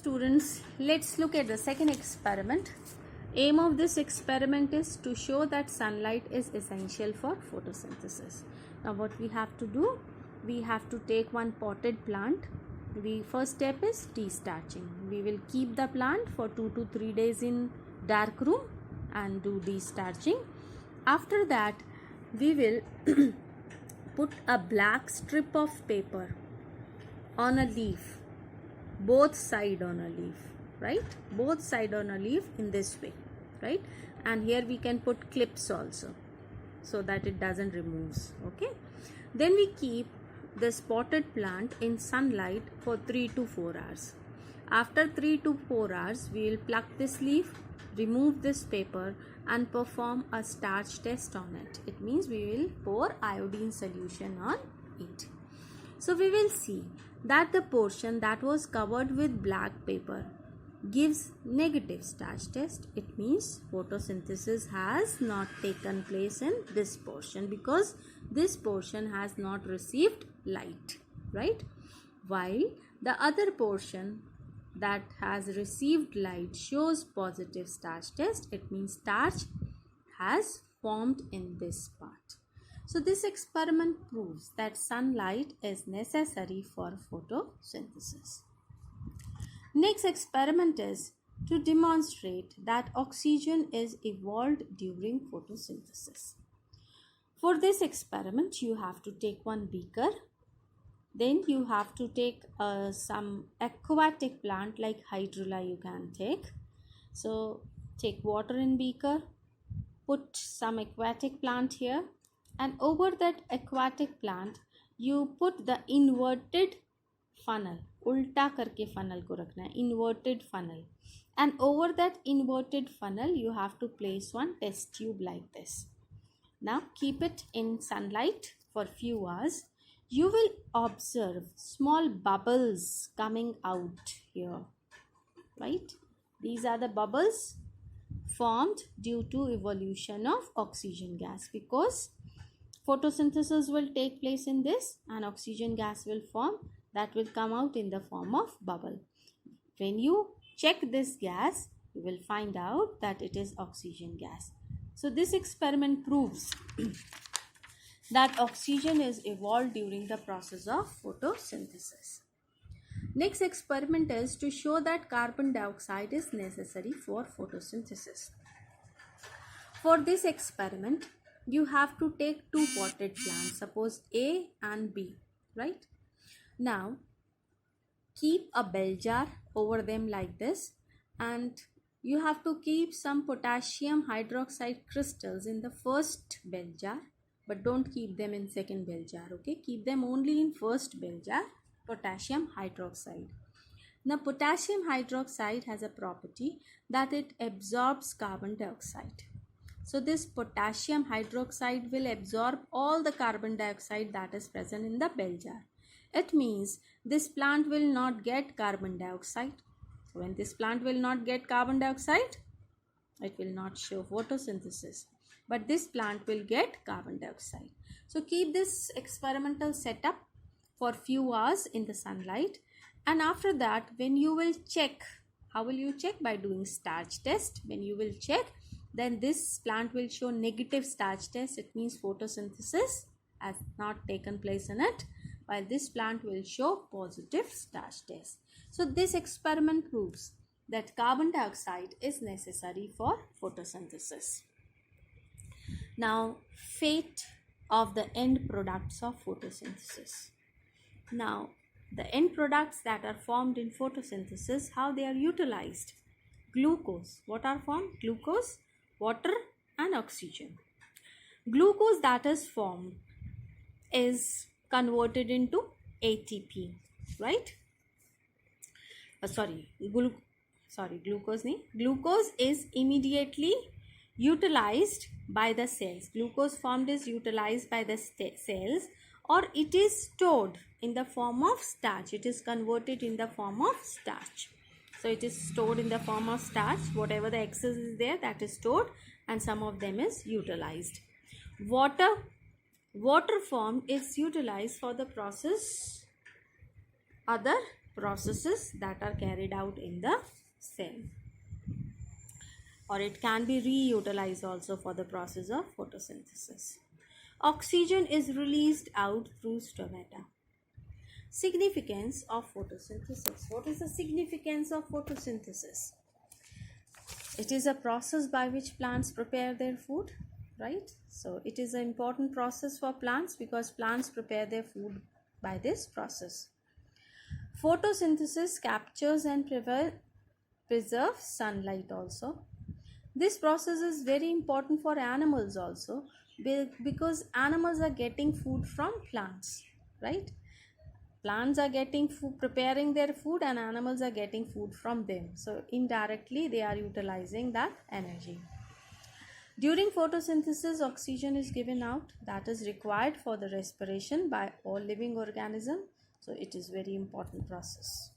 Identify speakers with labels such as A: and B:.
A: students, let's look at the second experiment. Aim of this experiment is to show that sunlight is essential for photosynthesis. Now what we have to do, we have to take one potted plant. First step is destarching. We will keep the plant for 2 to 3 days in dark room and do destarching. After that, we will put a black strip of paper on a leaf, both side on a leaf, right? Both side on a leaf in this way, right? And here we can put clips also so that it doesn't remove. Okay, then we keep this potted plant in sunlight for 3 to 4 hours. After 3 to 4 hours, we will pluck this leaf, remove this paper and perform a starch test on it. It means we will pour iodine solution on it. So we will see that the portion that was covered with black paper gives negative starch test. It means photosynthesis has not taken place in this portion because this portion has not received light, right? While the other portion that has received light shows positive starch test. It means starch has formed in this part. So this experiment proves that sunlight is necessary for photosynthesis. Next experiment is to demonstrate that oxygen is evolved during photosynthesis. For this experiment, you have to take one beaker. Then you have to take some aquatic plant like hydrilla you can take. So take water in beaker, put some aquatic plant here, and over that aquatic plant you put the inverted funnel. उल्टा करके funnel को रखना है, inverted funnel. And over that inverted funnel you have to place one test tube like this. Now keep it in sunlight for few hours. You will observe small bubbles coming out here, right? These are the bubbles formed due to evolution of oxygen gas, because photosynthesis will take place in this and oxygen gas will form, that will come out in the form of bubble. When you check this gas, you will find out that it is oxygen gas. So this experiment proves that oxygen is evolved during the process of photosynthesis. Next experiment is to show that carbon dioxide is necessary for photosynthesis. For this experiment, you have to take two potted plants, suppose A and B, right? Now, keep a bell jar over them like this, and you have to keep some potassium hydroxide crystals in the first bell jar, but don't keep them in second bell jar, okay? Keep them only in first bell jar, potassium hydroxide. Now, potassium hydroxide has a property that it absorbs carbon dioxide. So this potassium hydroxide will absorb all the carbon dioxide that is present in the bell jar. It means this plant will not get carbon dioxide. When this plant will not get carbon dioxide, it will not show photosynthesis. But this plant will get carbon dioxide. So keep this experimental setup for few hours in the sunlight. And after that, when you will check, how will you check? By doing starch test. When you will check, then this plant will show negative starch test. It means photosynthesis has not taken place in it, while this plant will show positive starch test. So this experiment proves that carbon dioxide is necessary for photosynthesis. Now, fate of the end products of photosynthesis. Now, the end products that are formed in photosynthesis, how they are utilized? Glucose. What are formed? Glucose, water and oxygen. Glucose that is formed is converted into ATP, right? Glucose is immediately utilized by the cells. Glucose formed is utilized by the cells, or it is stored in the form of starch. It is converted in the form of starch. So it is stored in the form of starch. Whatever the excess is there, that is stored, and some of them is utilized. Water form is utilized for the other processes that are carried out in the cell, or it can be reutilized also for the process of photosynthesis. Oxygen is released out through stomata. Significance of photosynthesis. What is the significance of photosynthesis? It is a process by which plants prepare their food, right? So it is an important process for plants because plants prepare their food by this process. Photosynthesis captures and preserves sunlight also. This process is very important for animals also because animals are getting food from plants, right? Plants are getting food, preparing their food, and animals are getting food from them. So indirectly they are utilizing that energy. During photosynthesis, oxygen is given out that is required for the respiration by all living organisms. So it is very important process.